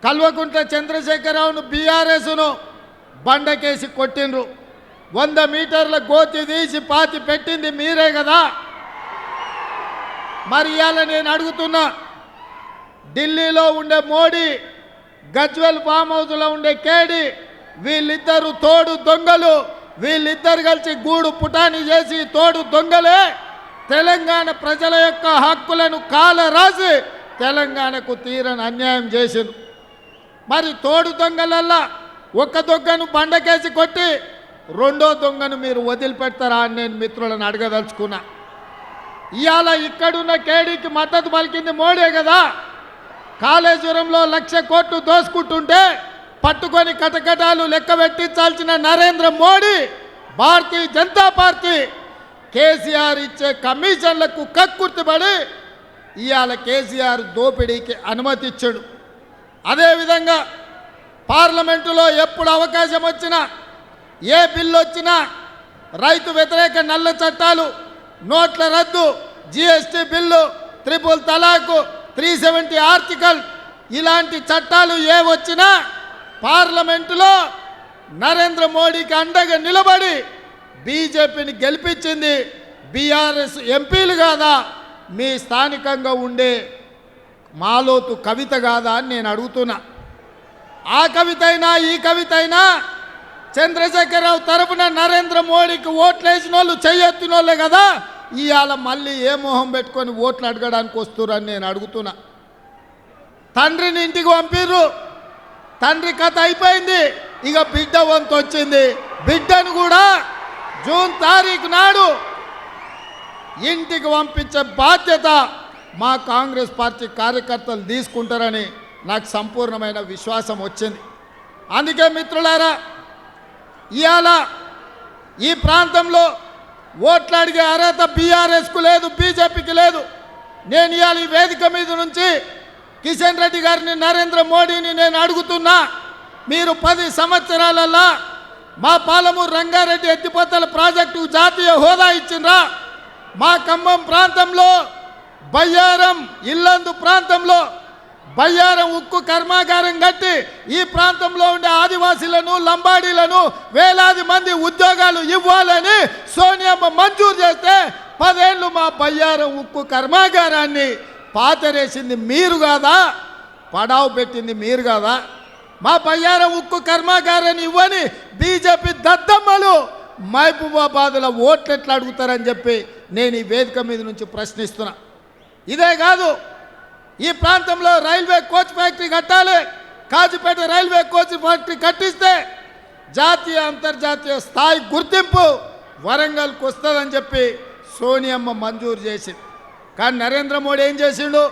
కల్వకుంట్ల చంద్రశేఖరరావును బీఆర్ఎస్ను బండకేసి కొట్టిండ్రు. 100 మీటర్ల గోతి తీసి పాతి పెట్టింది మీరే కదా. మరి ఇవాళ నేను అడుగుతున్నా, ఢిల్లీలో ఉండే మోడీ, గజ్వెల్ ఫామ్ హౌస్లో ఉండే కేడి, వీళ్ళిద్దరు తోడు దొంగలు. వీళ్ళిద్దరు కలిసి గూడు పుటాని చేసి తోడు దొంగలే తెలంగాణ ప్రజల యొక్క హక్కులను కాలరాసి తెలంగాణకు తీరని అన్యాయం చేసింది. మరి తోడు దొంగలల్లా ఒక దొంగను బండకేసి కొట్టి రెండో దొంగను మీరు వదిలిపెడతారా అని నేను మిత్రులను అడగదలుచుకున్నా. ఇవాళ ఇక్కడున్న కేడీకి మద్దతు పలికింది మోడీ కదా. కాళేశ్వరంలో 1,00,000 కోట్లు దోసుకుంటుంటే పట్టుకొని కటకటాలు లెక్క పెట్టించాల్సిన నరేంద్ర మోడీ, భారతీయ జనతా పార్టీ కేసీఆర్ ఇచ్చే కమిషన్లకు కక్కుర్తిపడి ఇవాళ కేసీఆర్ దోపిడీకి అనుమతి ఇచ్చాడు. అదేవిధంగా పార్లమెంటులో ఎప్పుడు అవకాశం వచ్చినా, ఏ బిల్లు వచ్చినా రైతు వ్యతిరేక నల్ల చట్టాలు, నోట్ల రద్దు, జిఎస్టీ బిల్లు, ట్రిపుల్ తలాకు, 370 ఆర్టికల్ ఇలాంటి చట్టాలు ఏ వచ్చినా పార్లమెంటులో నరేంద్ర మోడీకి అండగా నిలబడి బీజేపీని గెలిపించింది బీఆర్ఎస్ ఎంపీలు కాదా, మీ స్థానికంగా ఉండే మాలోతు కవిత కాదా అని నేను అడుగుతున్నా. ఆ కవిత అయినా ఈ కవిత అయినా చంద్రశేఖరరావు తరపున నరేంద్ర మోడీకి ఓట్లు వేసిన వాళ్ళు చెయ్యెత్తిన వాళ్ళే కదా. ఇవాళ మళ్ళీ ఏ మొహం పెట్టుకొని ఓట్లు అడగడానికి వస్తురని నేను అడుగుతున్నా. తండ్రిని ఇంటికి పంపిర్రు, తండ్రి కథ అయిపోయింది, ఇక బిడ్డ వంతు వచ్చింది. బిడ్డను కూడా జూన్ 1 తారీఖు నాడు ఇంటికి పంపించే బాధ్యత మా కాంగ్రెస్ పార్టీ కార్యకర్తలు తీసుకుంటారని నాకు సంపూర్ణమైన విశ్వాసం వచ్చింది. అందుకే మిత్రులారా, ఇవాళ ఈ ప్రాంతంలో ఓట్లు అడిగే అర్హత బీఆర్ఎస్కు లేదు, బీజేపీకి లేదు. నేను ఇవాళ ఈ వేదిక మీద నుంచి కిషన్ రెడ్డి గారిని, నరేంద్ర మోడీని నేను అడుగుతున్నా, మీరు 10 సంవత్సరాలలో మా పాలమూరు రంగారెడ్డి ఎత్తిపోతల ప్రాజెక్టు జాతీయ హోదా ఇచ్చిండ్రా? మా ఖమ్మం ప్రాంతంలో బయ్యారం, ఇల్లందు ప్రాంతంలో బయ్యారం ఉక్కు కర్మాగారం కట్టి ఈ ప్రాంతంలో ఉండే ఆదివాసీలను, లంబాడీలను వేలాది మంది ఉద్యోగాలు ఇవ్వాలని సోనియమ్మ మంజూరు చేస్తే 10 ఏళ్ళు మా బయ్యారం ఉక్కు కర్మాగారాన్ని పాతరేసింది మీరు కాదా? పడావు పెట్టింది మీరు కాదా? మా బయ్యారం ఉక్కు కర్మాగారాన్ని ఇవ్వని బీజేపీ దద్దమ్మలు మహబూబాబాద్లో ఓట్లు ఎట్లా అడుగుతారని చెప్పి నేను ఈ వేదిక మీద నుంచి ప్రశ్నిస్తున్నా. ఇదే కాదు, ఈ ప్రాంతంలో రైల్వే కోచ్ ఫ్యాక్టరీ కట్టాలి. కాజీపేట రైల్వే కోచ్ ఫ్యాక్టరీ కట్టిస్తే జాతీయ అంతర్జాతీయ స్థాయి గుర్తింపు వరంగల్కి వస్తుందని చెప్పి సోనియమ్మ మంజూరు చేసింది. కానీ నరేంద్ర మోడీ ఏం చేసిండు?